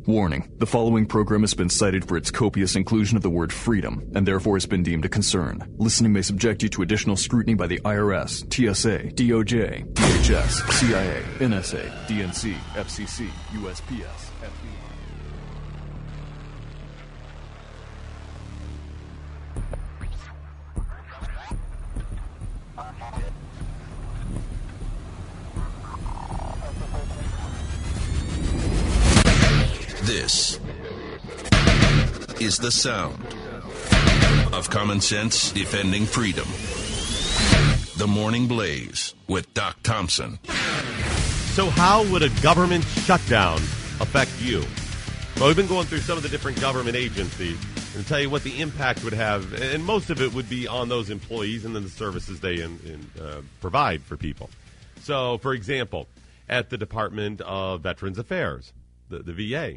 Warning, the following program has been cited for its copious inclusion of the word freedom, and therefore has been deemed a concern. Listening may subject you to additional scrutiny by the IRS, TSA, DOJ, DHS, CIA, NSA, DNC, FCC, USPS, FBI. This is the sound of common sense defending freedom. The Morning Blaze with Doc Thompson. So how would a government shutdown affect you? Well, we've been going through some of the different government agencies and tell you what the impact would have, and most of it would be on those employees and then the services they provide for people. So, for example, at the Department of Veterans Affairs, the VA,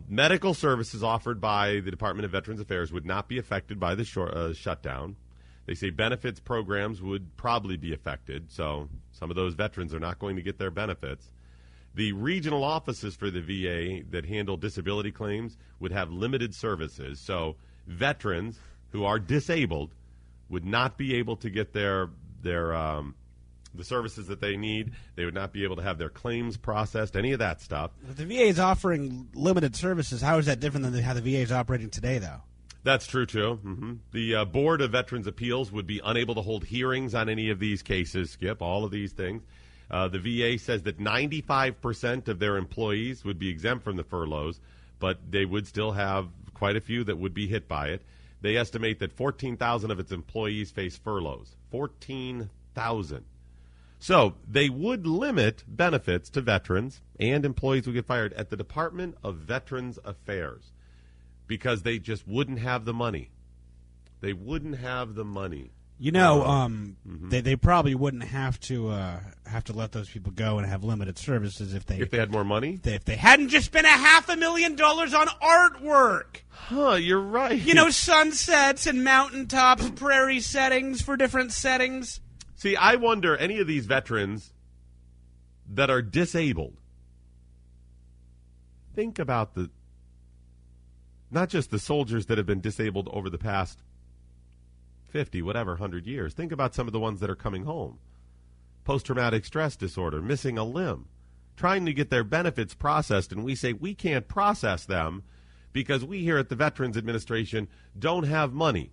medical services offered by the Department of Veterans Affairs would not be affected by the shutdown. They say benefits programs would probably be affected, so some of those veterans are not going to get their benefits. The regional offices for the VA that handle disability claims would have limited services, so veterans who are disabled would not be able to get the services that they need. They would not be able to have their claims processed, any of that stuff. If the VA is offering limited services, how is that different than how the VA is operating today, though? That's true, too. Mm-hmm. The Board of Veterans Appeals would be unable to hold hearings on any of these cases, Skip, all of these things. The VA says that 95% of their employees would be exempt from the furloughs, but they would still have quite a few that would be hit by it. They estimate that 14,000 of its employees face furloughs. 14,000. So they would limit benefits to veterans and employees who get fired at the Department of Veterans Affairs because they just wouldn't have the money. They wouldn't have the money. You know, they probably wouldn't have to let those people go and have limited services if they had more money. If they hadn't just spent $500,000 on artwork. Huh, you're right. You know, sunsets and mountaintops, prairie settings for different settings. See, I wonder, any of these veterans that are disabled, think about not just the soldiers that have been disabled over the past 50, 100 years. Think about some of the ones that are coming home. Post-traumatic stress disorder, missing a limb, trying to get their benefits processed, and we say we can't process them because we here at the Veterans Administration don't have money.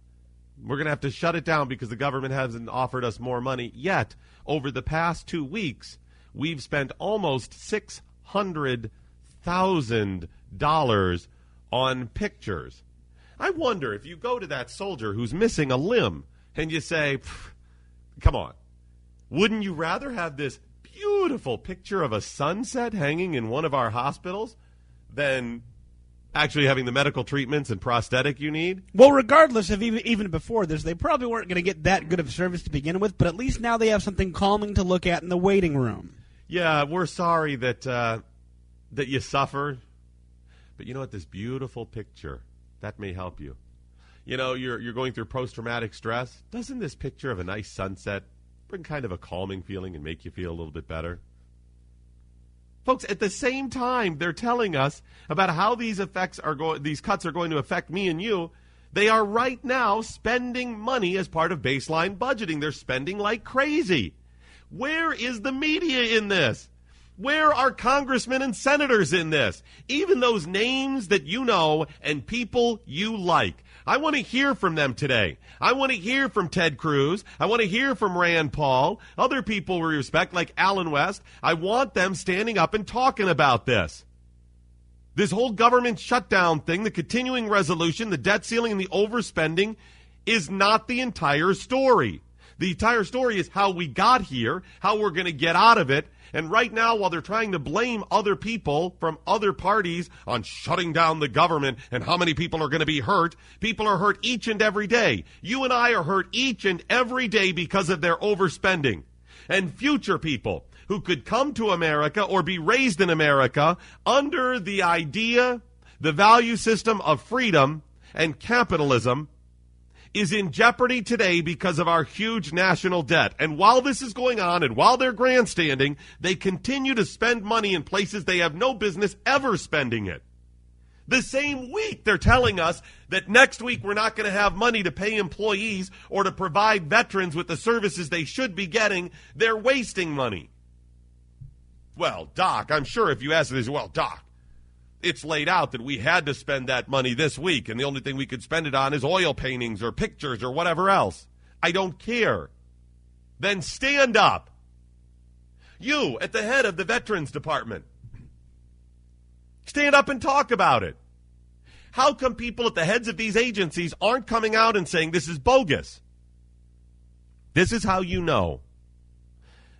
We're going to have to shut it down because the government hasn't offered us more money yet. Over the past 2 weeks, we've spent almost $600,000 on pictures. I wonder if you go to that soldier who's missing a limb and you say, come on, wouldn't you rather have this beautiful picture of a sunset hanging in one of our hospitals than actually having the medical treatments and prosthetic you need? Well, regardless of even before this, they probably weren't going to get that good of service to begin with, but at least now they have something calming to look at in the waiting room. Yeah, we're sorry that you suffer, but you know what? This beautiful picture, that may help you. You know, you're going through post-traumatic stress. Doesn't this picture of a nice sunset bring kind of a calming feeling and make you feel a little bit better? Folks, at the same time they're telling us about how these cuts are going to affect me and you, they are right now spending money as part of baseline budgeting. They're spending like crazy. Where is the media in this? Where are congressmen and senators in this? Even those names that you know and people you like. I want to hear from them today. I want to hear from Ted Cruz. I want to hear from Rand Paul, other people we respect like Alan West. I want them standing up and talking about this. This whole government shutdown thing, the continuing resolution, the debt ceiling, and the overspending is not the entire story. The entire story is how we got here, how we're going to get out of it. And right now, while they're trying to blame other people from other parties on shutting down the government and how many people are going to be hurt, people are hurt each and every day. You and I are hurt each and every day because of their overspending. And future people who could come to America or be raised in America under the idea, the value system of freedom and capitalism is in jeopardy today because of our huge national debt. And while this is going on and while they're grandstanding, they continue to spend money in places they have no business ever spending it. The same week they're telling us that next week we're not going to have money to pay employees or to provide veterans with the services they should be getting. They're wasting money. Well, Doc, I'm sure if you ask this, well, Doc, it's laid out that we had to spend that money this week, and the only thing we could spend it on is oil paintings or pictures or whatever else. I don't care. Then stand up. You, at the head of the Veterans Department, stand up and talk about it. How come people at the heads of these agencies aren't coming out and saying this is bogus? This is how you know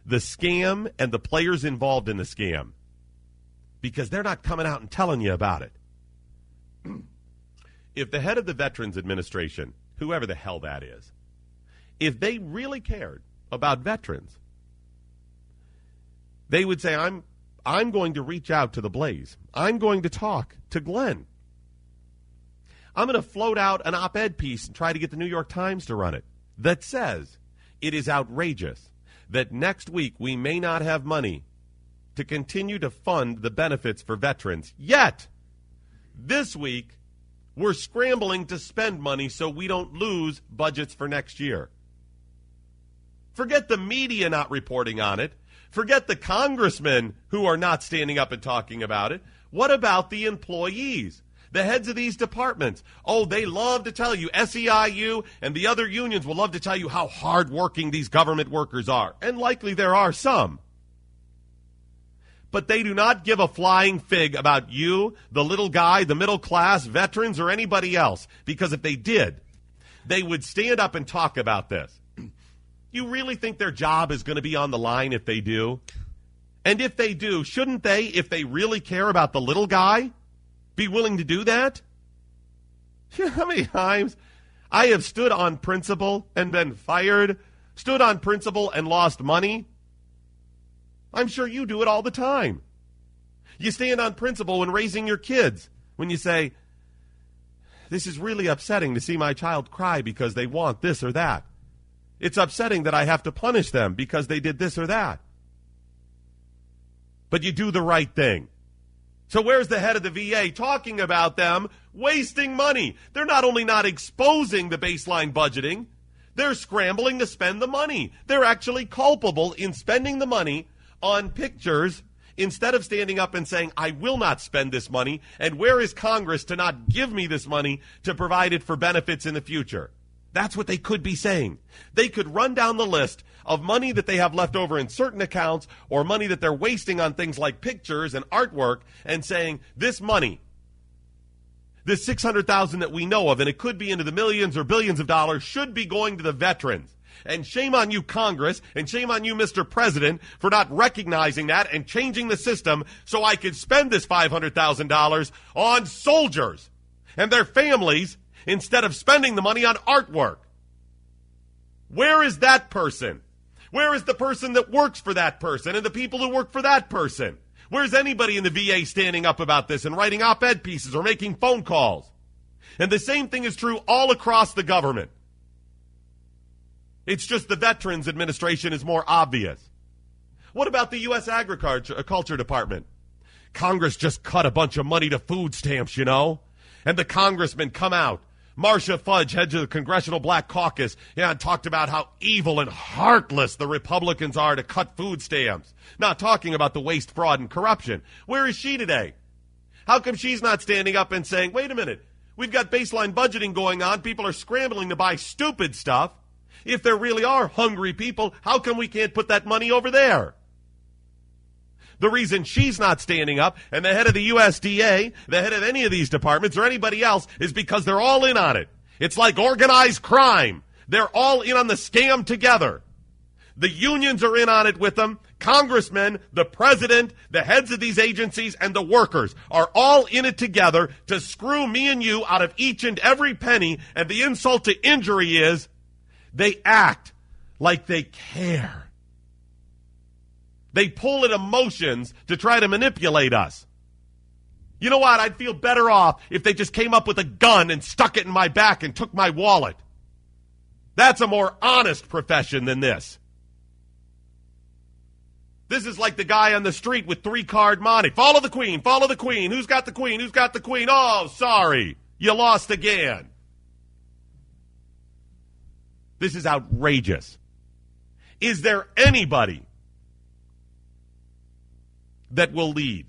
the scam and the players involved in the scam, because they're not coming out and telling you about it. If the head of the Veterans Administration, whoever the hell that is, if they really cared about veterans, they would say, I'm going to reach out to the Blaze. I'm going to talk to Glenn. I'm going to float out an op-ed piece and try to get the New York Times to run it that says it is outrageous that next week we may not have money to continue to fund the benefits for veterans. Yet, this week, we're scrambling to spend money so we don't lose budgets for next year. Forget the media not reporting on it. Forget the congressmen who are not standing up and talking about it. What about the employees, the heads of these departments? Oh, they love to tell you, SEIU and the other unions will love to tell you how hardworking these government workers are. And likely there are some. But they do not give a flying fig about you, the little guy, the middle class, veterans, or anybody else. Because if they did, they would stand up and talk about this. You really think their job is going to be on the line if they do? And if they do, shouldn't they, if they really care about the little guy, be willing to do that? You know how many times I have stood on principle and been fired, stood on principle and lost money? I'm sure you do it all the time. You stand on principle when raising your kids, when you say, this is really upsetting to see my child cry because they want this or that. It's upsetting that I have to punish them because they did this or that. But you do the right thing. So where's the head of the VA talking about them wasting money? They're not only not exposing the baseline budgeting, they're scrambling to spend the money. They're actually culpable in spending the money on pictures instead of standing up and saying, I will not spend this money, and where is Congress to not give me this money to provide it for benefits in the future? That's what they could be saying. They could run down the list of money that they have left over in certain accounts or money that they're wasting on things like pictures and artwork and saying, this money, this $600,000 that we know of, and it could be into the millions or billions of dollars, should be going to the veterans. And shame on you, Congress, and shame on you, Mr. President, for not recognizing that and changing the system so I could spend this $500,000 on soldiers and their families instead of spending the money on artwork. Where is that person? Where is the person that works for that person and the people who work for that person? Where's anybody in the VA standing up about this and writing op-ed pieces or making phone calls? And the same thing is true all across the government. It's just the Veterans Administration is more obvious. What about the U.S. Agriculture Department? Congress just cut a bunch of money to food stamps, you know? And the congressmen come out. Marcia Fudge, head of the Congressional Black Caucus, and talked about how evil and heartless the Republicans are to cut food stamps. Not talking about the waste, fraud, and corruption. Where is she today? How come she's not standing up and saying, wait a minute, we've got baseline budgeting going on. People are scrambling to buy stupid stuff. If there really are hungry people, how come we can't put that money over there? The reason she's not standing up, and the head of the USDA, the head of any of these departments, or anybody else, is because they're all in on it. It's like organized crime. They're all in on the scam together. The unions are in on it with them. Congressmen, the president, the heads of these agencies, and the workers are all in it together to screw me and you out of each and every penny, and the insult to injury is they act like they care. They pull at emotions to try to manipulate us. You know what? I'd feel better off if they just came up with a gun and stuck it in my back and took my wallet. That's a more honest profession than this. This is like the guy on the street with 3-card monte. Follow the queen, follow the queen. Who's got the queen? Who's got the queen? Oh, sorry. You lost again. This is outrageous. Is there anybody that will lead?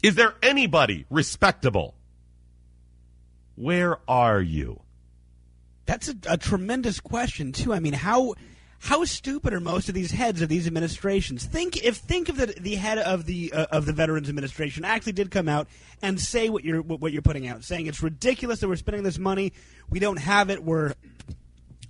Is there anybody respectable? Where are you? That's a tremendous question, too. I mean, how stupid are most of these heads of these administrations? Think of the head of the Veterans Administration actually did come out and say what you're putting out, saying it's ridiculous that we're spending this money, we don't have it, we're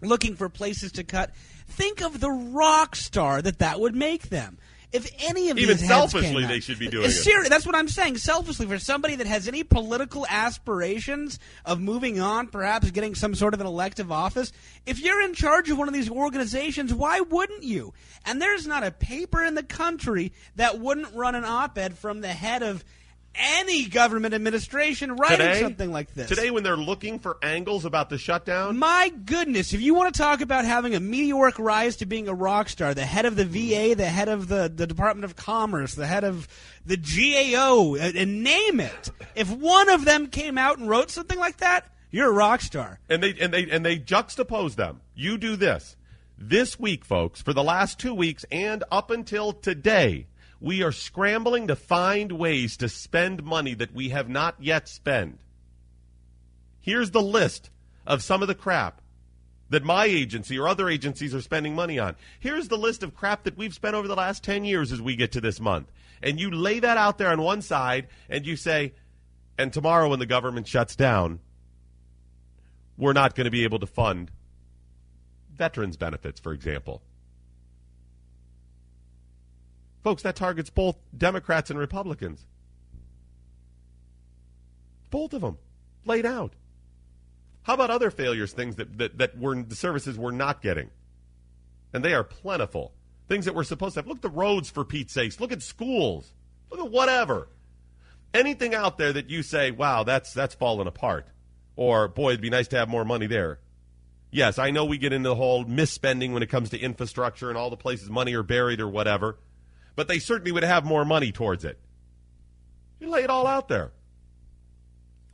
looking for places to cut. Think of the rock star that would make them. If any of even these heads selfishly came out, they should be doing it. That's what I'm saying. Selfishly, for somebody that has any political aspirations of moving on, perhaps getting some sort of an elective office, if you're in charge of one of these organizations, why wouldn't you? And there's not a paper in the country that wouldn't run an op-ed from the head of any government administration writing something like this. Today, when they're looking for angles about the shutdown? My goodness, if you want to talk about having a meteoric rise to being a rock star, the head of the VA, the head of the Department of Commerce, the head of the GAO, and name it. If one of them came out and wrote something like that, you're a rock star. And they juxtapose them. You do this. This week, folks, for the last 2 weeks and up until today, we are scrambling to find ways to spend money that we have not yet spent. Here's the list of some of the crap that my agency or other agencies are spending money on. Here's the list of crap that we've spent over the last 10 years as we get to this month. And you lay that out there on one side and you say, and tomorrow when the government shuts down, we're not going to be able to fund veterans benefits, for example. Folks, that targets both Democrats and Republicans. Both of them laid out. How about other failures, things that the services were not getting? And they are plentiful. Things that we're supposed to have. Look at the roads, for Pete's sakes. Look at schools. Look at whatever. Anything out there that you say, wow, that's fallen apart. Or, boy, it'd be nice to have more money there. Yes, I know we get into the whole misspending when it comes to infrastructure and all the places money are buried or whatever. But they certainly would have more money towards it. You lay it all out there.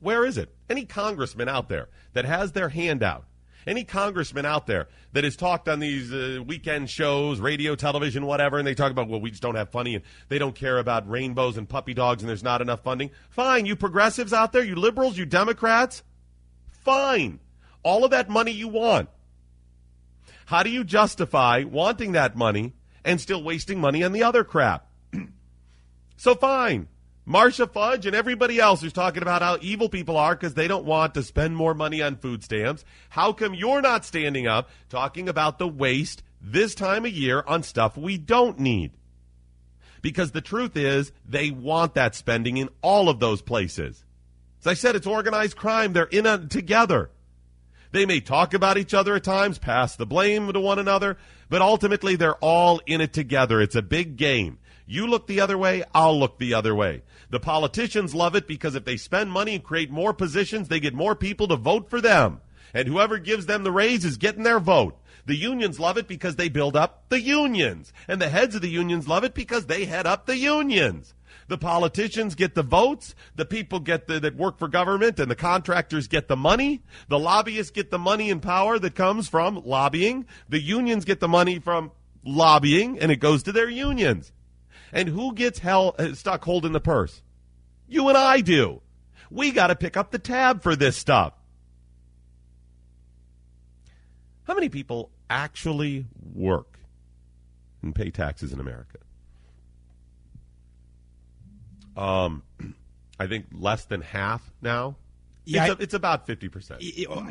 Where is it? Any congressman out there that has their hand out, any congressman out there that has talked on these weekend shows, radio, television, whatever, and they talk about, well, we just don't have funding, and they don't care about rainbows and puppy dogs, and there's not enough funding. Fine, you progressives out there, you liberals, you Democrats, fine. All of that money you want. How do you justify wanting that money and still wasting money on the other crap? So fine. Marcia Fudge and everybody else who's talking about how evil people are because they don't want to spend more money on food stamps. How come you're not standing up talking about the waste this time of year on stuff we don't need? Because the truth is they want that spending in all of those places. As I said, it's organized crime. They're in it together. They may talk about each other at times, pass the blame to one another, but ultimately they're all in it together. It's a big game. You look the other way, I'll look the other way. The politicians love it because if they spend money and create more positions, they get more people to vote for them. And whoever gives them the raise is getting their vote. The unions love it because they build up the unions. And the heads of the unions love it because they head up the unions. The politicians get the votes, the people get that work for government, and the contractors get the money. The lobbyists get the money and power that comes from lobbying. The unions get the money from lobbying, and it goes to their unions. And who gets stuck holding the purse? You and I do. We got to pick up the tab for this stuff. How many people actually work and pay taxes in America? I think less than half now. Yeah, it's about 50%.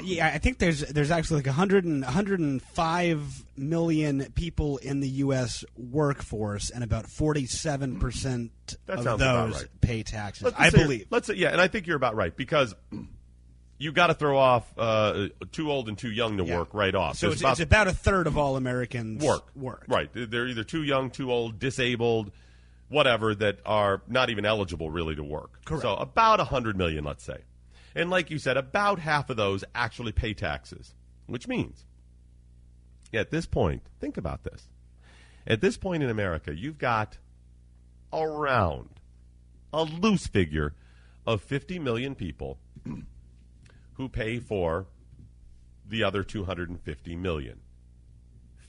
Yeah, I think there's actually like 105 million people in the U.S. workforce, and about 47% of those pay taxes. I believe. Let's say, yeah, and I think you're about right because you got to throw off too old and too young to work right off. So it's about a third of all Americans work. Right, they're either too young, too old, disabled, whatever, that are not even eligible really to work. Correct. So about 100 million, let's say. And like you said, about half of those actually pay taxes, which means, at this point, think about this. At this point in America, you've got around a loose figure of 50 million people who pay for the other 250 million.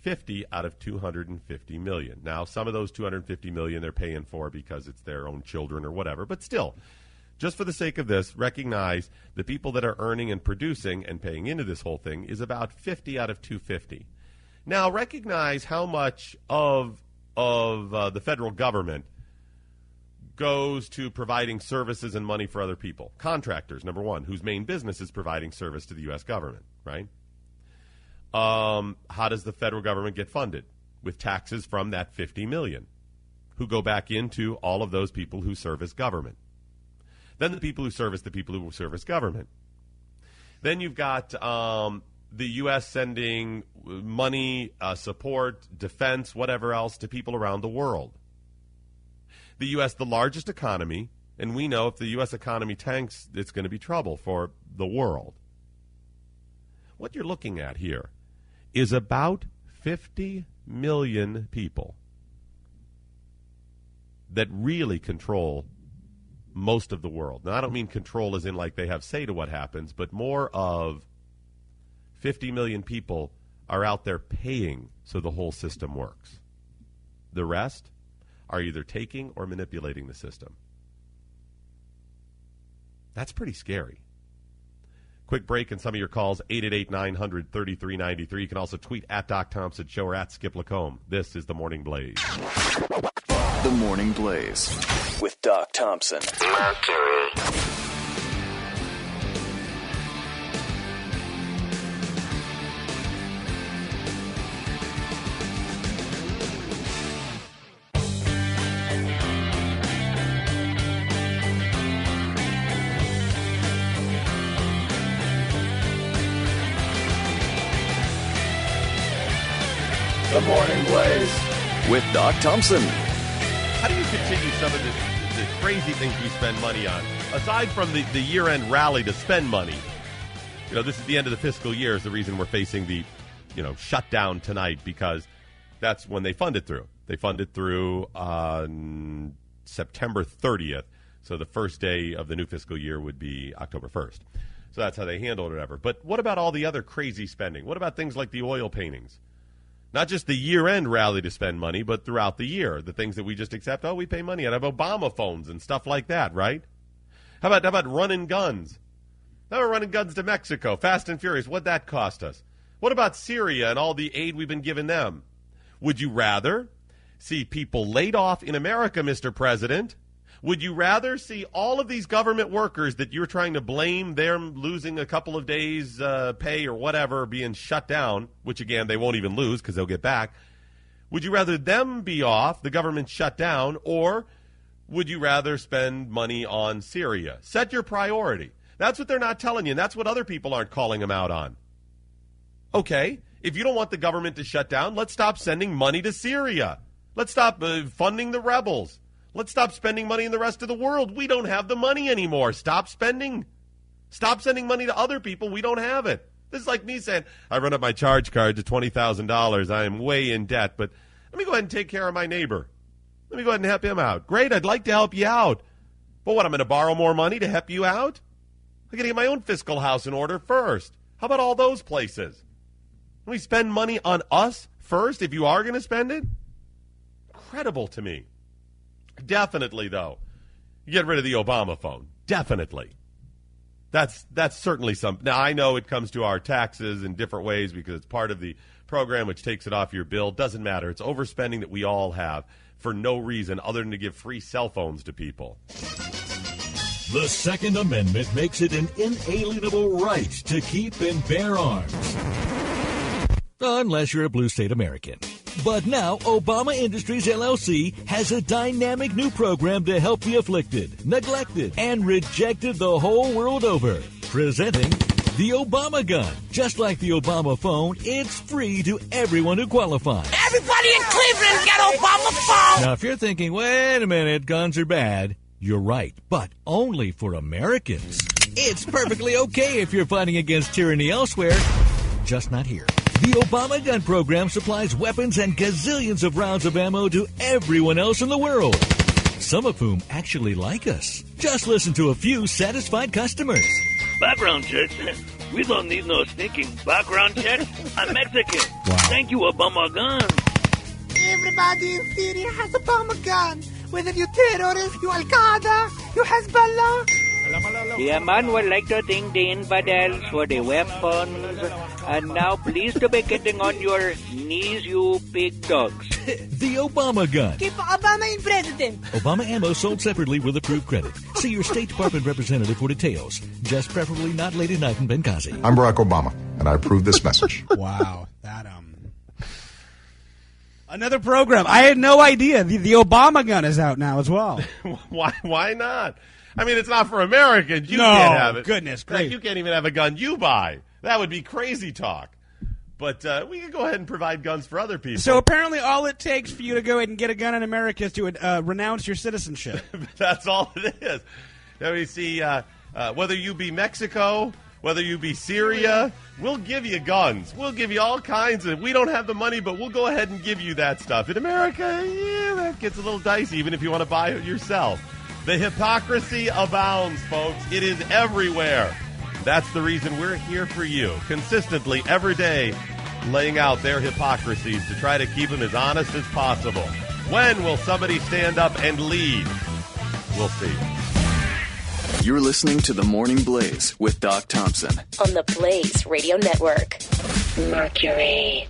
50 out of 250 million. Now, some of those 250 million they're paying for because it's their own children or whatever, but still, just for the sake of this, recognize the people that are earning and producing and paying into this whole thing is about 50 out of 250. Now, recognize how much of the federal government goes to providing services and money for other people. Contractors, number one, whose main business is providing service to the U.S. government, right? How does the federal government get funded? With taxes from that 50 million, who go back into all of those people who service government. Then the people who service government. Then you've got the U.S. sending money, support, defense, whatever else to people around the world. The U.S., the largest economy, and we know if the U.S. economy tanks, it's going to be trouble for the world. What you're looking at here is about 50 million people that really control most of the world. Now, I don't mean control as in like they have say to what happens, but more of 50 million people are out there paying so the whole system works. The rest are either taking or manipulating the system. That's pretty scary. Quick break and some of your calls, 888-900-3393. You can also tweet at Doc Thompson Show or at Skip Lacombe. This is The Morning Blaze. The Morning Blaze with Doc Thompson. Mercury. The Morning Blaze with Doc Thompson. How do you continue some of the crazy things we spend money on? Aside from the year-end rally to spend money, this is the end of the fiscal year is the reason we're facing the, shutdown tonight, because that's when they fund it through. They fund it through on September 30th, so the first day of the new fiscal year would be October 1st. So that's how they handle it or whatever. But what about all the other crazy spending? What about things like the oil paintings? Not just the year-end rally to spend money, but throughout the year, the things that we just accept. Oh, we pay money out of Obama phones and stuff like that, right? How about running guns? How about running guns to Mexico? Fast and Furious. What'd that cost us? What about Syria and all the aid we've been giving them? Would you rather see people laid off in America, Mr. President? Would you rather see all of these government workers that you're trying to blame them losing a couple of days' pay or whatever being shut down, which, again, they won't even lose because they'll get back. Would you rather them be off, the government shut down, or would you rather spend money on Syria? Set your priority. That's what they're not telling you, and that's what other people aren't calling them out on. Okay, if you don't want the government to shut down, let's stop sending money to Syria. Let's stop funding the rebels. Let's stop spending money in the rest of the world. We don't have the money anymore. Stop spending. Stop sending money to other people. We don't have it. This is like me saying, I run up my charge card to $20,000. I am way in debt, but let me go ahead and take care of my neighbor. Let me go ahead and help him out. Great, I'd like to help you out. But what, I'm going to borrow more money to help you out? I got to get my own fiscal house in order first. How about all those places? Can we spend money on us first if you are going to spend it? Incredible to me. Definitely, though, get rid of the Obama phone. Definitely. That's certainly something. Now, I know it comes to our taxes in different ways because it's part of the program which takes it off your bill. Doesn't matter. It's overspending that we all have for no reason other than to give free cell phones to people. The Second Amendment makes it an inalienable right to keep and bear arms. Unless you're a blue state American. But now, Obama Industries, LLC has a dynamic new program to help the afflicted, neglected, and rejected the whole world over. Presenting the Obama Gun. Just like the Obama phone, it's free to everyone who qualifies. Everybody in Cleveland got Obama phone! Now, if you're thinking, wait a minute, guns are bad, you're right, but only for Americans. It's perfectly okay if you're fighting against tyranny elsewhere, just not here. The Obama gun program supplies weapons and gazillions of rounds of ammo to everyone else in the world, some of whom actually like us. Just listen to a few satisfied customers. Background check? We don't need no stinking background check. I'm Mexican. Wow. Thank you, Obama gun. Everybody in Syria has a bomb gun. Whether you terrorist, you Al-Qaeda, you Hezbollah. The man would like to thank the infidels for the weapons. And now please to be getting on your knees, you pig dogs. The Obama gun. Keep Obama in president. Obama ammo sold separately with approved credit. See your State Department representative for details. Just preferably not late at night in Benghazi. I'm Barack Obama, and I approve this message. Wow, that another program. I had no idea. The Obama gun is out now as well. Why not? I mean, it's not for Americans. You No, can't have it. goodness gracious. You can't even have a gun you buy. That would be crazy talk. But we can go ahead and provide guns for other people. So apparently all it takes for you to go ahead and get a gun in America is to renounce your citizenship. That's all it is. Now we see whether you be Mexico, whether you be Syria, we'll give you guns. We'll give you all kinds of. We don't have the money, but we'll go ahead and give you that stuff. In America, yeah, that gets a little dicey, even if you want to buy it yourself. The hypocrisy abounds, folks. It is everywhere. That's the reason we're here for you, consistently every day, laying out their hypocrisies to try to keep them as honest as possible. When will somebody stand up and lead? We'll see. You're listening to The Morning Blaze with Doc Thompson on the Blaze Radio Network. Mercury.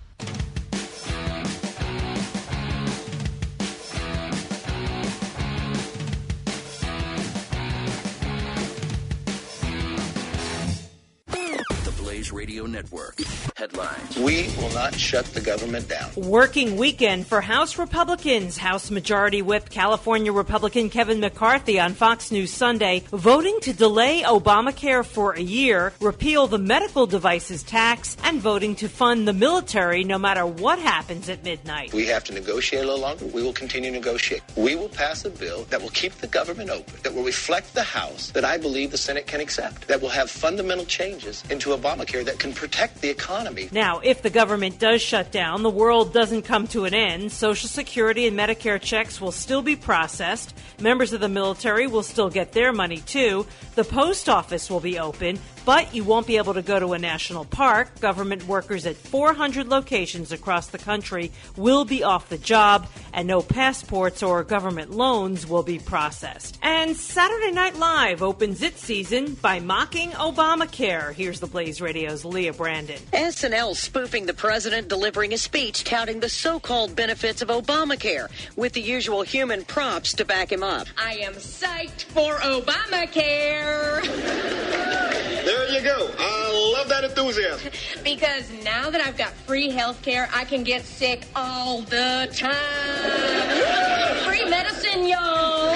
Radio Network. Headlines. We will not shut the government down. Working weekend for House Republicans. House Majority Whip California Republican Kevin McCarthy on Fox News Sunday voting to delay Obamacare for a year, repeal the medical devices tax, and voting to fund the military no matter what happens at midnight. We have to negotiate a little longer. We will continue to negotiate. We will pass a bill that will keep the government open, that will reflect the House, that I believe the Senate can accept, that will have fundamental changes into Obamacare that can protect the economy. Now, if the government does shut down, the world doesn't come to an end. Social Security and Medicare checks will still be processed. Members of the military will still get their money, too. The post office will be open, but you won't be able to go to a national park. Government workers at 400 locations across the country will be off the job, and no passports or government loans will be processed. And Saturday Night Live opens its season by mocking Obamacare. Here's the Blaze Radio's Leah Brandon. SNL spoofing the president delivering a speech touting the so-called benefits of Obamacare with the usual human props to back him up. I am psyched for Obamacare. There you go. I love that enthusiasm. Because now that I've got free health care, I can get sick all the time. Free medicine, y'all.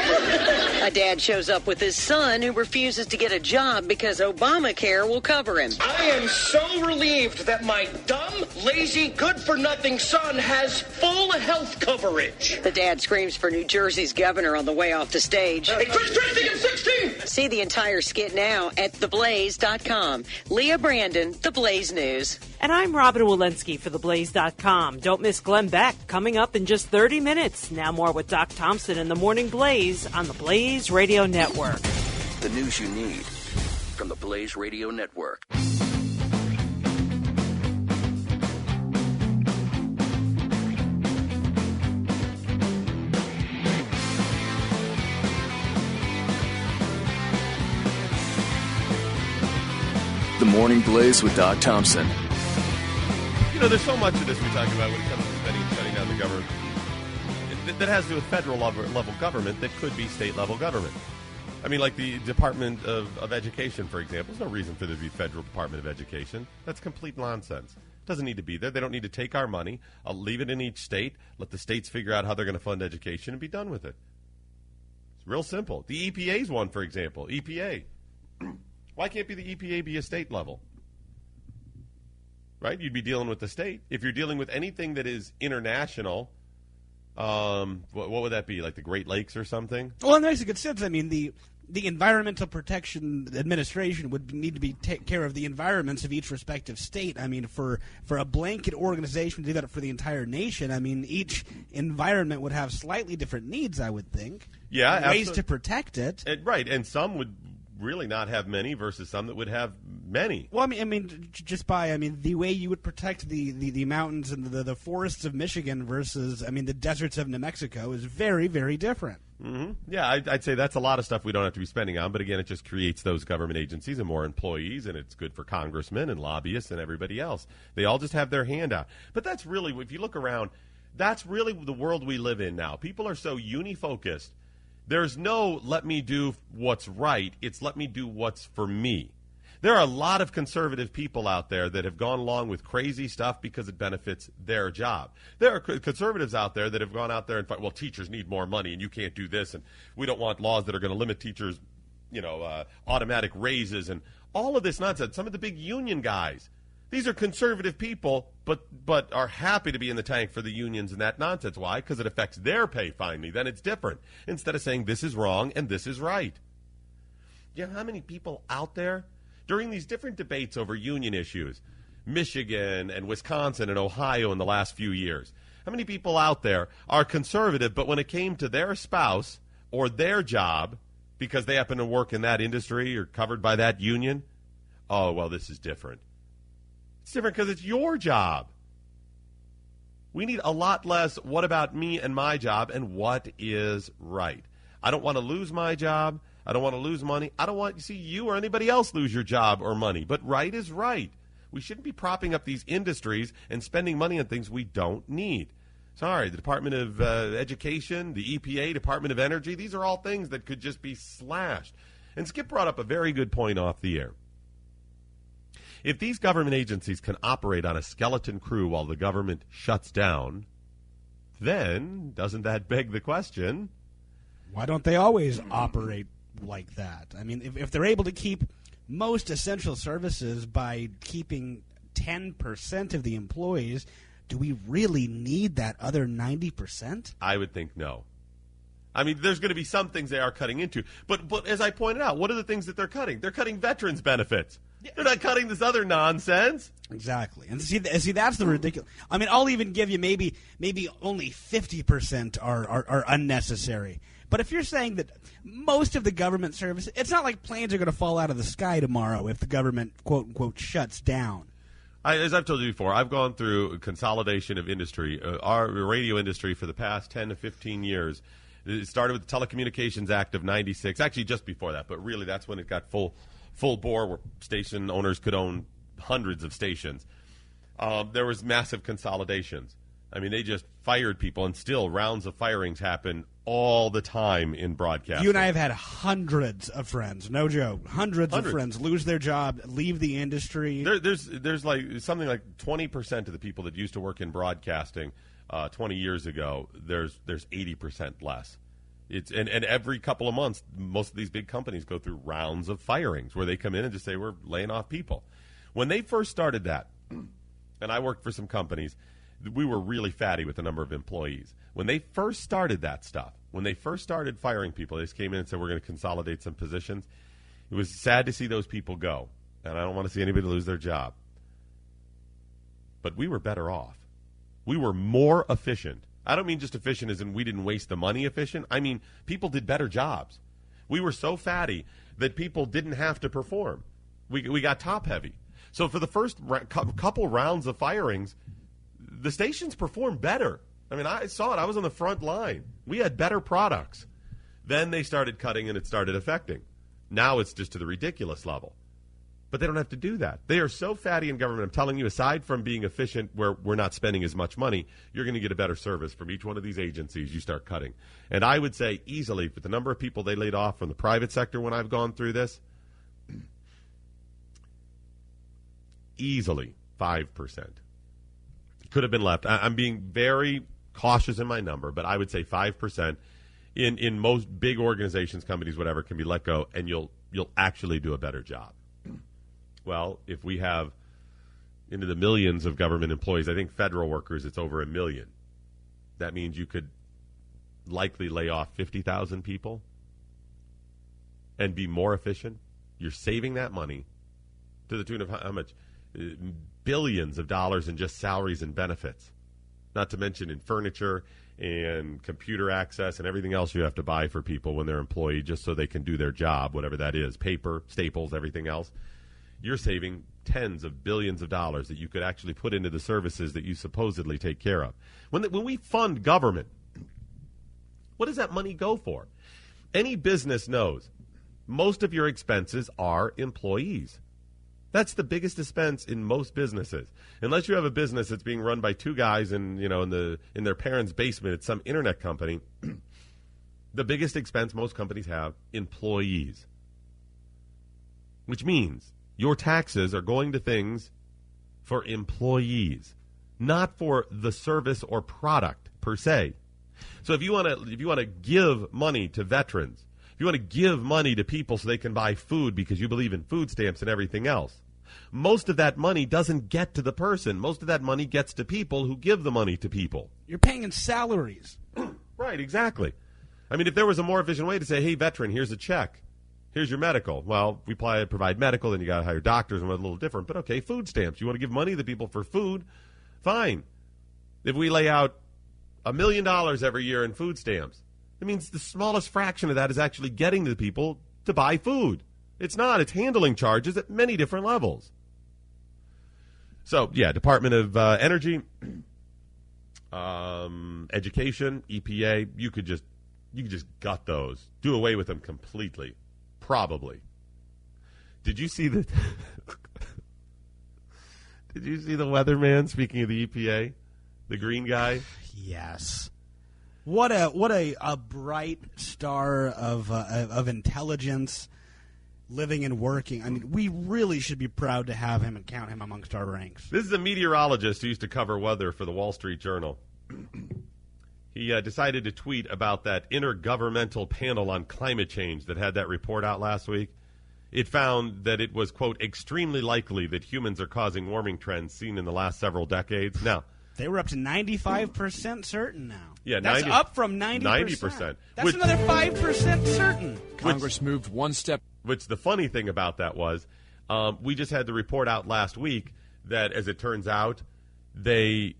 A dad shows up with his son who refuses to get a job because Obamacare will cover him. I am so relieved that my dumb, lazy, good-for-nothing son has full health coverage. The dad screams for New Jersey's governor on the way off the stage. Hey, Chris Christie in 16! See the entire skit now at theblaze.com. Leah Brandon, The Blaze News. And I'm Robin Walensky for theblaze.com. Don't miss Glenn Beck coming up in just 30 minutes. Now more with Doc Thompson in the Morning Blaze on the Blaze Radio Network. The news you need from the Blaze Radio Network. The Morning Blaze with Doc Thompson. You know, there's so much of this we talk about when it comes to spending and shutting down the government that has to do with federal level government that could be state level government. I mean, like the Department of Education, for example. There's no reason for there to be Federal Department of Education. That's complete nonsense. It doesn't need to be there. They don't need to take our money. I'll leave it in each state. Let the states figure out how they're going to fund education and be done with it. It's real simple. The EPA's one, for example. EPA. Why can't the EPA be a state level? Right? You'd be dealing with the state. If you're dealing with anything that is international, what would that be? Like the Great Lakes or something? Well, in a good sense, I mean, the the Environmental Protection Administration would need to take care of the environments of each respective state. I mean, for a blanket organization to do that for the entire nation, I mean, each environment would have slightly different needs, I would think. Yeah, ways to protect it. Right, and some would really not have many versus some that would have many. Well, I mean, just by the way you would protect the mountains and the forests of Michigan versus the deserts of New Mexico is very, very different. Mm-hmm. Yeah, I'd say that's a lot of stuff we don't have to be spending on, but again, it just creates those government agencies and more employees, and it's good for congressmen and lobbyists and everybody else. They all just have their hand out. But that's really, if you look around, that's really the world we live in now. People are so uni-focused. There's no let me do what's right. It's let me do what's for me. There are a lot of conservative people out there that have gone along with crazy stuff because it benefits their job. There are conservatives out there that have gone out there and thought, well, teachers need more money and you can't do this, and we don't want laws that are going to limit teachers, automatic raises and all of this nonsense. Some of the big union guys, these are conservative people, but are happy to be in the tank for the unions and that nonsense. Why? Because it affects their pay finally. Then it's different. Instead of saying this is wrong and this is right. You know how many people out there during these different debates over union issues, Michigan and Wisconsin and Ohio in the last few years, how many people out there are conservative, but when it came to their spouse or their job, because they happen to work in that industry or covered by that union, oh, well, this is different. It's different because it's your job. We need a lot less what about me and my job and what is right. I don't want to lose my job. I don't want to lose money. I don't want to see you or anybody else lose your job or money. But right is right. We shouldn't be propping up these industries and spending money on things we don't need. Sorry, the Department of Education, the EPA, Department of Energy, these are all things that could just be slashed. And Skip brought up a very good point off the air. If these government agencies can operate on a skeleton crew while the government shuts down, then doesn't that beg the question? Why don't they always operate like that? I mean, if they're able to keep most essential services by keeping 10% of the employees, do we really need that other 90%? I would think no. I mean, there's going to be some things they are cutting into. But as I pointed out, what are the things that they're cutting? They're cutting veterans' benefits. They're not cutting this other nonsense. Exactly. And see, that's the ridiculous. I mean, I'll even give you maybe only 50% are unnecessary. But if you're saying that most of the government service, it's not like planes are going to fall out of the sky tomorrow if the government, quote, unquote, shuts down. As I've told you before, I've gone through Consolidation of Industry, our radio industry for the past 10 to 15 years. It started with the Telecommunications Act of 96, actually just before that, but really that's when it got full bore where station owners could own hundreds of stations. There was massive consolidations. I mean, they just fired people, and still rounds of firings happen all the time in broadcasting. You and I have had hundreds of friends, no joke, hundreds of friends lose their job, leave the industry. There's like something like 20% of the people that used to work in broadcasting 20 years ago, there's 80% less. And every couple of months, most of these big companies go through rounds of firings where they come in and just say, we're laying off people. When they first started that, and I worked for some companies, we were really fatty with the number of employees. When they first started that stuff, when they first started firing people, they just came in and said, we're going to consolidate some positions. It was sad to see those people go, and I don't want to see anybody lose their job. But we were better off. We were more efficient. I don't mean just efficient as in we didn't waste the money efficient. I mean people did better jobs. We were so fatty that people didn't have to perform. We got top heavy. So for the first couple rounds of firings, the stations performed better. I mean, I saw it. I was on the front line. We had better products. Then they started cutting and it started affecting. Now it's just to the ridiculous level. But they don't have to do that. They are so fatty in government. I'm telling you, aside from being efficient where we're not spending as much money, you're going to get a better service from each one of these agencies you start cutting. And I would say easily, with the number of people they laid off from the private sector when I've gone through this, easily 5%. Could have been left. I'm being very cautious in my number, but I would say 5% in most big organizations, companies, whatever, can be let go, and you'll actually do a better job. Well, if we have into the millions of government employees, I think federal workers, it's over 1 million. That means you could likely lay off 50,000 people. and be more efficient, you're saving that money to the tune of how much? Billions of dollars in just salaries and benefits, not to mention in furniture and computer access and everything else you have to buy for people when they're employed just so they can do their job, whatever that is, paper, staples, everything else. You're saving tens of billions of dollars that you could actually put into the services that you supposedly take care of. When we fund government, what does that money go for? Any business knows most of your expenses are employees. That's the biggest expense in most businesses. Unless you have a business that's being run by two guys in their parents' basement at some internet company, the biggest expense most companies have, employees. Which means your taxes are going to things for employees, not for the service or product per se. So if you want to give money to veterans, if you want to give money to people so they can buy food because you believe in food stamps and everything else, most of that money doesn't get to the person. Most of that money gets to people who give the money to people. You're paying in salaries. Right, exactly. I mean, if there was a more efficient way to say, hey, veteran, here's a check. Here's your medical. Well, we provide medical, then you got to hire doctors, and it's a little different. But, okay, food stamps. You want to give money to people for food? Fine. If we lay out $1 million every year in food stamps, it means the smallest fraction of that is actually getting to the people to buy food. It's not. It's handling charges at many different levels. So, yeah, Department of Energy, Education, EPA, you could just gut those. Do away with them completely. Probably. Did you see the Weatherman, speaking of the EPA? The green guy? Yes. What a bright star of intelligence, living and working. I mean, we really should be proud to have him and count him amongst our ranks. This is a meteorologist who used to cover weather for the Wall Street Journal. He decided to tweet about that intergovernmental panel on climate change that had that report out last week. It found that it was, quote, extremely likely that humans are causing warming trends seen in the last several decades. Now, they were up to 95% certain now. Yeah, that's up from 90%. 90%. That's another 5% certain. Congress moved one step. Which the funny thing about that was, we just had the report out last week that, as it turns out, they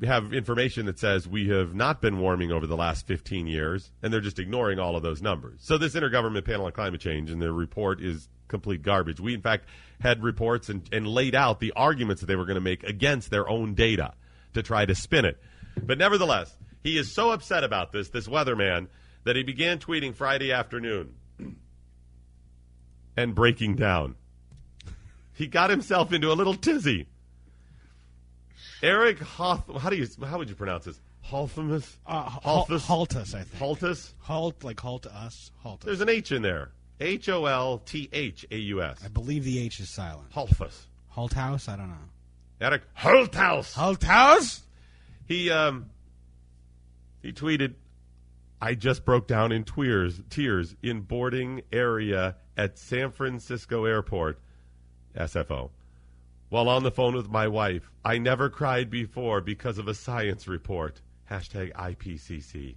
have information that says we have not been warming over the last 15 years, and they're just ignoring all of those numbers. So this Intergovernmental Panel on Climate Change and their report is complete garbage. We, in fact, had reports and laid out the arguments that they were going to make against their own data to try to spin it. But nevertheless, he is so upset about this weatherman, that he began tweeting Friday afternoon and breaking down. He got himself into a little tizzy. Eric how would you pronounce this? Holthaus? Holthaus, I think. Holthaus? Holthaus. There's an H in there. Holthaus. I believe the H is silent. Holthaus. Holthaus? I don't know. Eric Holthaus. Holthaus? He tweeted, I just broke down in tears in boarding area at San Francisco Airport, SFO. While on the phone with my wife, I never cried before because of a science report. #IPCC.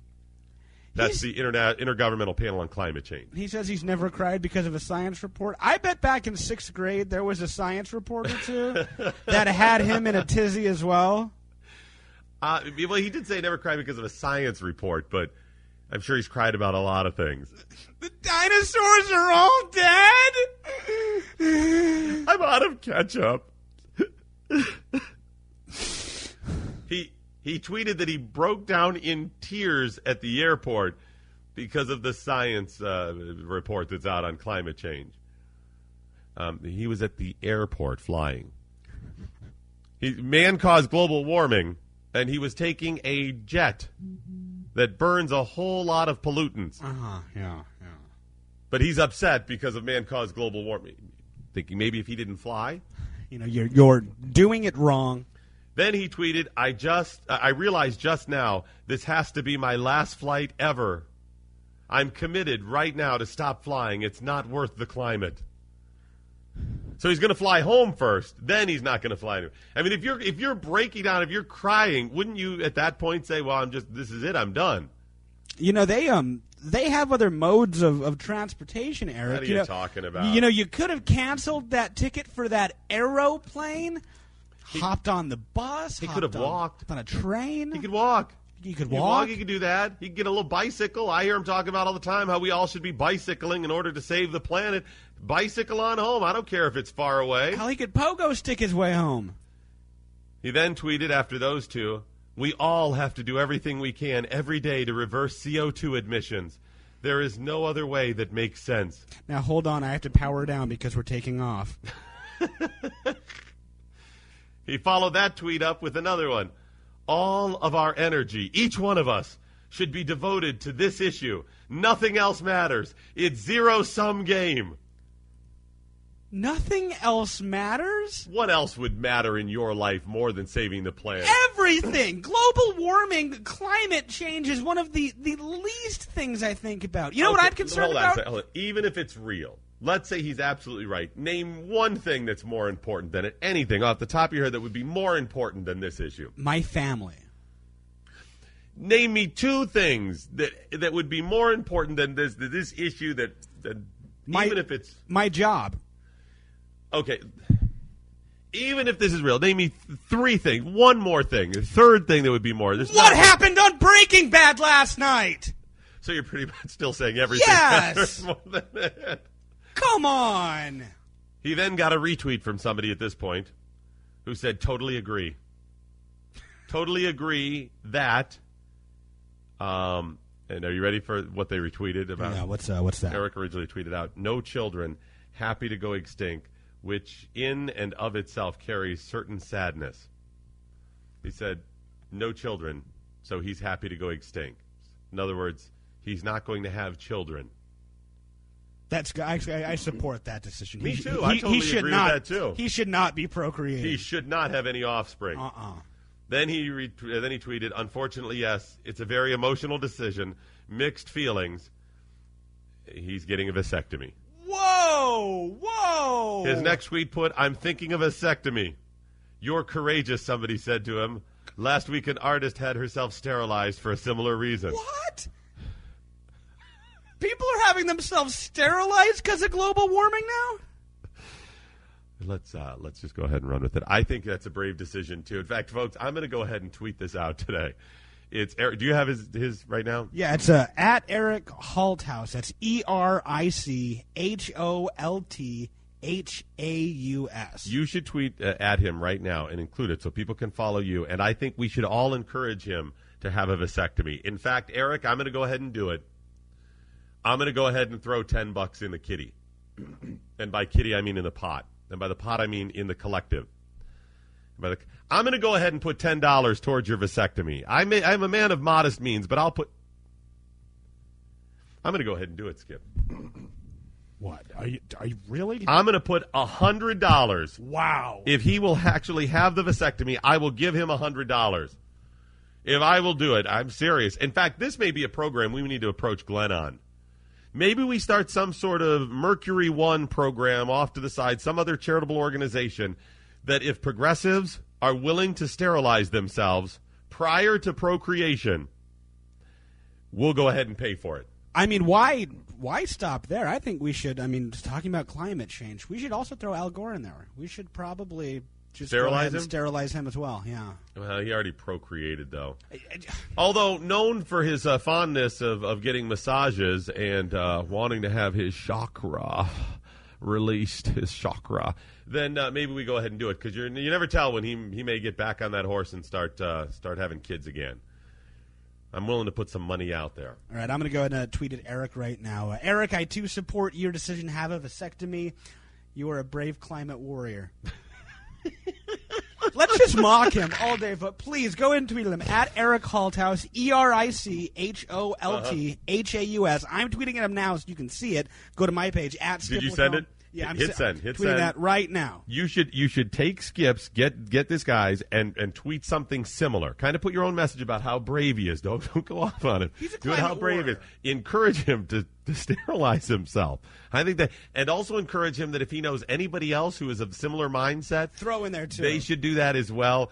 That's the Intergovernmental Panel on Climate Change. He says he's never cried because of a science report. I bet back in 6th grade there was a science report or two that had him in a tizzy as well. Well, he did say he never cried because of a science report, but I'm sure he's cried about a lot of things. The dinosaurs are all dead? I'm out of ketchup. He tweeted that he broke down in tears at the airport because of the science report that's out on climate change. He was at the airport flying. Man caused global warming, and he was taking a jet that burns a whole lot of pollutants. Yeah. But he's upset because of man-caused global warming, thinking maybe if he didn't fly. You know, you're doing it wrong. Then he tweeted, I realized just now this has to be my last flight ever. I'm committed right now to stop flying. It's not worth the climate. So he's going to fly home first. Then he's not going to fly. I mean, if you're breaking down, if you're crying, wouldn't you at that point say, well, this is it, I'm done? They have other modes of transportation, Eric. What are you talking about? You could have canceled that ticket for that aeroplane, hopped on the bus. He could have walked on a train. He could walk. He could walk. He could do that. He could get a little bicycle. I hear him talking about all the time how we all should be bicycling in order to save the planet. Bicycle on home. I don't care if it's far away. Hell, he could pogo stick his way home. He then tweeted after those two, "We all have to do everything we can every day to reverse CO2 emissions. There is no other way that makes sense." Now, hold on. I have to power down because we're taking off. He followed that tweet up with another one. "All of our energy, each one of us, should be devoted to this issue. Nothing else matters. It's zero-sum game." Nothing else matters? What else would matter in your life more than saving the planet? Everything! Global warming, climate change is one of the least things I think about. You know what I'm concerned about? Hold on. Even if it's real, let's say he's absolutely right. Name one thing that's more important than it. Anything off the top of your head that would be more important than this issue. My family. Name me two things that would be more important than this issue even if it's... My job. Okay, even if this is real, name me three things. One more thing. A third thing that would be more. What happened on Breaking Bad last night? So you're pretty much still saying everything matters more than that. Come on. He then got a retweet from somebody at this point who said, "Totally agree. Totally agree that..." And are you ready for what they retweeted about? Yeah, what's that? Eric originally tweeted out, "No children, happy to go extinct, which in and of itself carries certain sadness." He said, no children, so he's happy to go extinct. In other words, he's not going to have children. I support that decision. Me too. I totally agree with that too. He should not be procreating. He should not have any offspring. Then he tweeted, "Unfortunately, yes, it's a very emotional decision, mixed feelings. He's getting a vasectomy." Whoa! His next tweet put, "I'm thinking of a vasectomy. You're courageous," somebody said to him. "Last week an artist had herself sterilized for a similar reason." What? People are having themselves sterilized because of global warming now? Let's just go ahead and run with it. I think that's a brave decision, too. In fact, folks, I'm going to go ahead and tweet this out today. It's Eric. Do you have his right now? Yeah, it's at Eric Holthaus. That's EricHolthaus. You should tweet at him right now and include it so people can follow you. And I think we should all encourage him to have a vasectomy. In fact, Eric, I'm going to go ahead and do it. I'm going to go ahead and throw $10 in the kitty. And by kitty, I mean in the pot. And by the pot, I mean in the collective. I'm going to go ahead and put $10 towards your vasectomy. I'm a man of modest means, but I'm going to go ahead and do it, Skip. What? Are you really? I'm going to put $100. Wow. If he will actually have the vasectomy, I will give him $100. If I will do it, I'm serious. In fact, this may be a program we need to approach Glenn on. Maybe we start some sort of Mercury One program off to the side, some other charitable organization that if progressives are willing to sterilize themselves prior to procreation, we'll go ahead and pay for it. I mean, why stop there? I think we should, talking about climate change, we should also throw Al Gore in there. We should probably just sterilize him as well, yeah. Well, he already procreated, though. Although known for his fondness of getting massages and wanting to have his chakra released, then maybe we go ahead and do it, because you never tell when he may get back on that horse and start having kids again. I'm willing to put some money out there. All right, I'm going to go ahead and tweet at Eric right now. Eric, I too support your decision to have a vasectomy. You are a brave climate warrior. Let's just mock him all day, but please go ahead and tweet him at Eric Holthaus, EricHolthaus. I'm tweeting at him now so you can see it. Go to my page at Skip. Did you send it? Yeah, I'm hit send. tweeting that right now. You should take Skip's, get this guy's, and tweet something similar. Kind of put your own message about how brave he is. Don't go off on it. Do it how brave he is. Encourage him to sterilize himself. I think that, and also encourage him that if he knows anybody else who is of similar mindset, throw in there too. They should do that as well.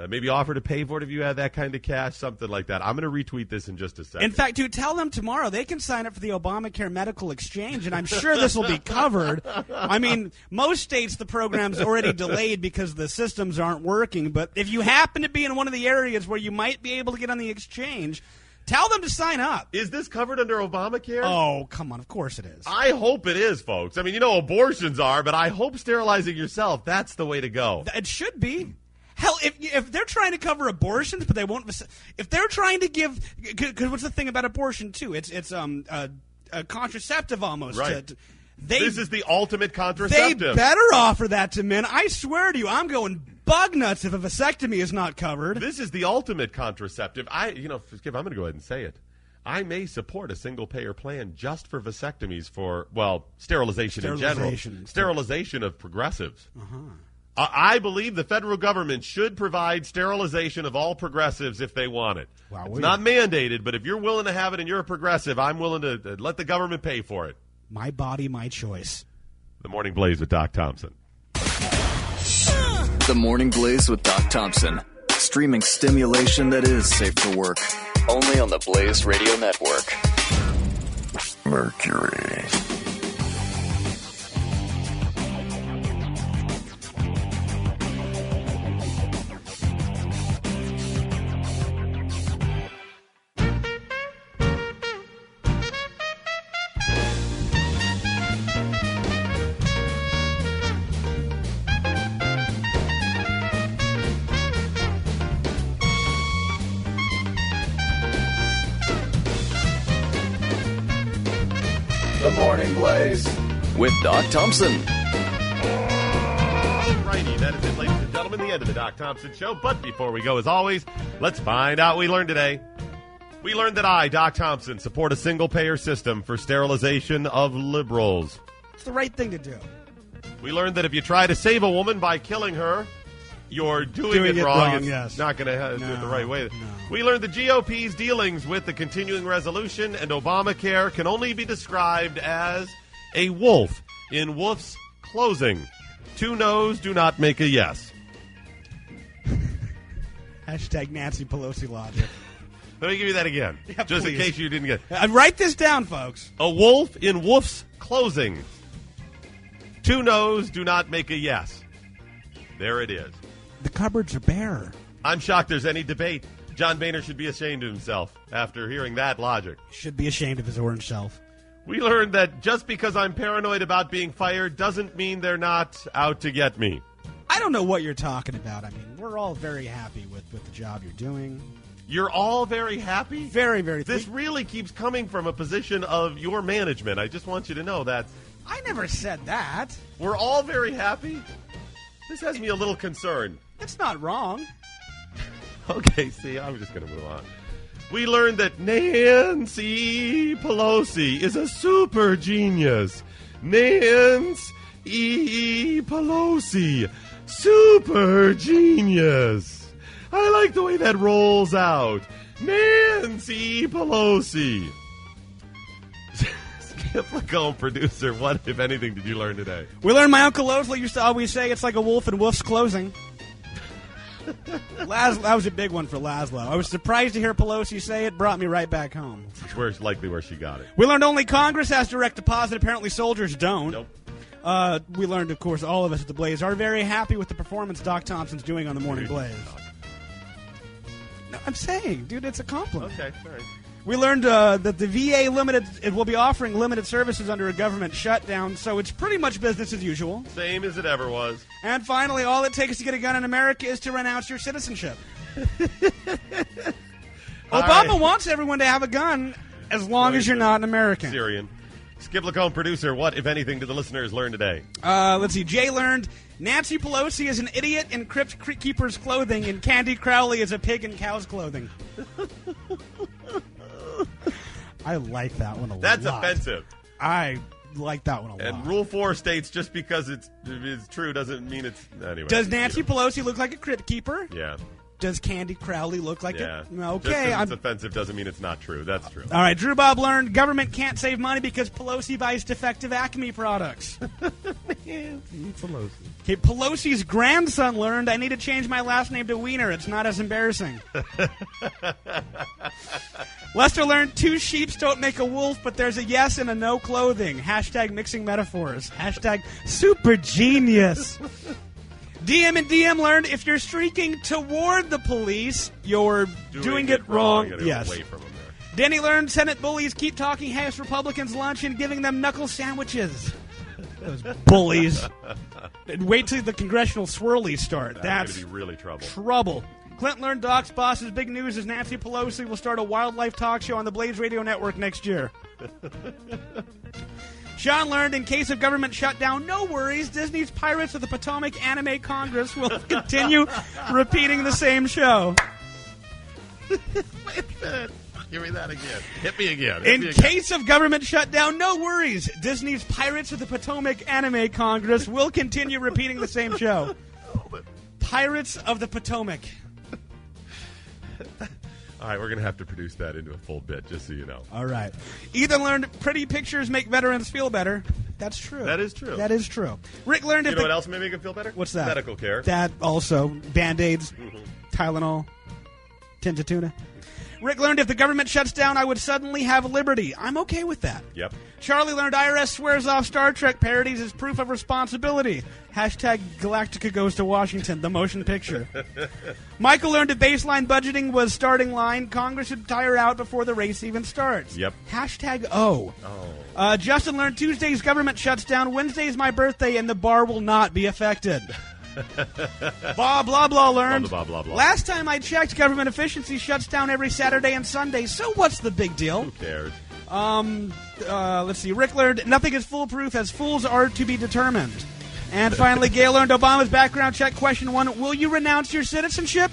Maybe offer to pay for it if you had that kind of cash, something like that. I'm going to retweet this in just a second. In fact, dude, tell them tomorrow they can sign up for the Obamacare Medical Exchange, and I'm sure this will be covered. I mean, most states the program's already delayed because the systems aren't working, but if you happen to be in one of the areas where you might be able to get on the exchange, tell them to sign up. Is this covered under Obamacare? Oh, come on. Of course it is. I hope it is, folks. I mean, abortions are, but I hope sterilizing yourself, that's the way to go. It should be. Hell, if they're trying to cover abortions, but they won't. If they're trying to give, because what's the thing about abortion too? It's a contraceptive almost. Right. This is the ultimate contraceptive. They better offer that to men. I swear to you, I'm going bug nuts if a vasectomy is not covered. This is the ultimate contraceptive. Skip, I'm going to go ahead and say it. I may support a single-payer plan just for vasectomies for, sterilization in general. Sterilization of progressives. Uh-huh. I believe the federal government should provide sterilization of all progressives if they want it. Wow, it's not mandated, but if you're willing to have it and you're a progressive, I'm willing to let the government pay for it. My body, my choice. The Morning Blaze with Doc Thompson. The Morning Blaze with Doc Thompson. Streaming stimulation that is safe for work. Only on the Blaze Radio Network. Mercury. The Morning Blaze with Doc Thompson. Alrighty, that is it, ladies and gentlemen, the end of the Doc Thompson Show. But before we go, as always, let's find out what we learned today. We learned that I, Doc Thompson, support a single-payer system for sterilization of liberals. It's the right thing to do. We learned that if you try to save a woman by killing her, you're doing it wrong. It's yes. not going to do it the right way. No. We learned the GOP's dealings with the continuing resolution and Obamacare can only be described as a wolf in wolf's clothing. Two no's do not make a yes. Hashtag Nancy Pelosi logic. Let me give you that again, just in case you didn't get it. Write this down, folks. A wolf in wolf's clothing. Two no's do not make a yes. There it is. The cupboards are bare. I'm shocked there's any debate. John Boehner should be ashamed of himself after hearing that logic. Should be ashamed of his orange self. We learned that just because I'm paranoid about being fired doesn't mean they're not out to get me. I don't know what you're talking about. I mean, we're all very happy with the job you're doing. You're all very happy? Very, very. This really keeps coming from a position of your management. I just want you to know that. I never said that. We're all very happy? This has me a little concerned. It's not wrong. Okay, see, I'm just going to move on. We learned that Nancy Pelosi is a super genius. Nancy Pelosi, super genius. I like the way that rolls out. Nancy Pelosi. Skip Lacombe, producer, what, if anything, did you learn today? We learned my Uncle Lothar used to always say it's like a wolf in wolf's clothing. That was a big one for Laszlo. I was surprised to hear Pelosi say it. Brought me right back home. Where's likely where she got it. We learned only Congress has direct deposit. Apparently soldiers don't. Nope. We learned, of course, all of us at the Blaze are very happy with the performance Doc Thompson's doing on the Morning Blaze. No, I'm saying, dude, it's a compliment. Okay, all right. We learned that the VA it will be offering limited services under a government shutdown, so it's pretty much business as usual. Same as it ever was. And finally, all it takes to get a gun in America is to renounce your citizenship. Obama wants everyone to have a gun as long as you're not an American. Syrian. Skip Lacombe, producer, what, if anything, did the listeners learn today? Let's see. Jay learned Nancy Pelosi is an idiot in Crypt Keeper's clothing, and Candy Crowley is a pig in cow's clothing. I like that one a lot. That's offensive. I like that one a lot. And Rule 4 states just because it's true doesn't mean it's... Anyway. Does Nancy Pelosi look like a Crypt Keeper? Yeah. Does Candy Crowley look like Yeah. it? Just Okay. 'cause it's offensive doesn't mean it's not true. That's true. All right, Drew Bob learned government can't save money because Pelosi buys defective Acme products. Pelosi. Okay, Pelosi's grandson learned I need to change my last name to Wiener. It's not as embarrassing. Lester learned 2 sheeps don't make a wolf, but there's a yes and a no clothing. Hashtag mixing metaphors. Hashtag super genius. DM and DM learned if you're streaking toward the police, you're doing it wrong. Yes. Away from them there. Danny learned Senate bullies keep talking House Republicans lunch and giving them knuckle sandwiches. Those bullies. Wait till the congressional swirlies start. That's going to be really trouble. Trouble. Clint learned Doc's boss's big news is Nancy Pelosi will start a wildlife talk show on the Blaze Radio Network next year. Sean learned in case of government shutdown, no worries. Disney's Pirates of the Potomac Anime Congress will continue repeating the same show. Wait a minute. Give me that again. Hit me again. In case of government shutdown, no worries. Disney's Pirates of the Potomac Anime Congress will continue repeating the same show. Pirates of the Potomac. All right, we're going to have to produce that into a full bit, just so you know. All right. Ethan learned pretty pictures make veterans feel better. That's true. That is true. That is true. Rick learned You know what else may make him feel better? What's that? Medical care. That also. Band-Aids, Tylenol, tins of tuna. Rick learned if the government shuts down, I would suddenly have liberty. I'm okay with that. Yep. Charlie learned IRS swears off Star Trek parodies as proof of responsibility. Hashtag Galactica goes to Washington, the motion picture. Michael learned if baseline budgeting was starting line, Congress should tire out before the race even starts. Yep. Hashtag O. Justin learned Tuesday's government shuts down, Wednesday's my birthday, and the bar will not be affected. Blah, blah, blah learned. Blah, blah, blah, blah. Last time I checked, government efficiency shuts down every Saturday and Sunday, so what's the big deal? Who cares? Let's see. Rick learned nothing is foolproof as fools are to be determined. And finally, Gail learned Obama's background check question 1. Will you renounce your citizenship?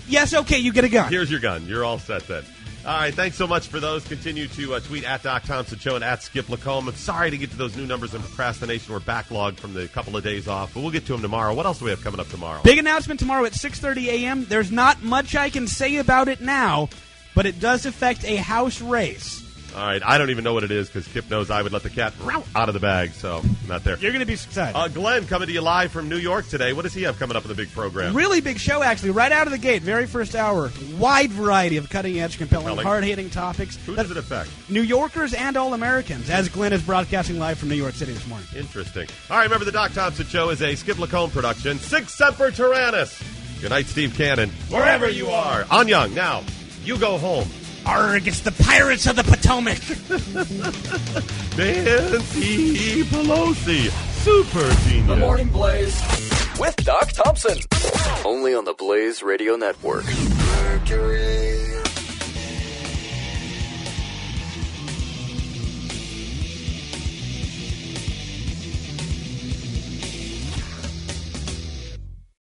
Yes, okay, you get a gun. Here's your gun. You're all set then. All right, thanks so much for those. Continue to tweet at Doc Thompson Show and at Skip Lacombe. I'm sorry to get to those new numbers on procrastination. We're backlogged from the couple of days off, but we'll get to them tomorrow. What else do we have coming up tomorrow? Big announcement tomorrow at 6:30 a.m. There's not much I can say about it now, but it does affect a House race. All right, I don't even know what it is because Kip knows I would let the cat out of the bag, so not there. You're going to be excited. Glenn coming to you live from New York today. What does he have coming up in the big program? Really big show, actually, right out of the gate, very first hour. Wide variety of cutting-edge, compelling, hard-hitting topics. Who does it affect? New Yorkers and all Americans, as Glenn is broadcasting live from New York City this morning. Interesting. All right, remember the Doc Thompson Show is a Skip Lacombe production. Sig Semper Tyrannis. Good night, Steve Cannon. Wherever you are. On Young, now, you go home. Arrgh, it's the Pirates of the Potomac. Nancy Pelosi. Super genius. The Morning Blaze with Doc Thompson. Only on the Blaze Radio Network. Mercury.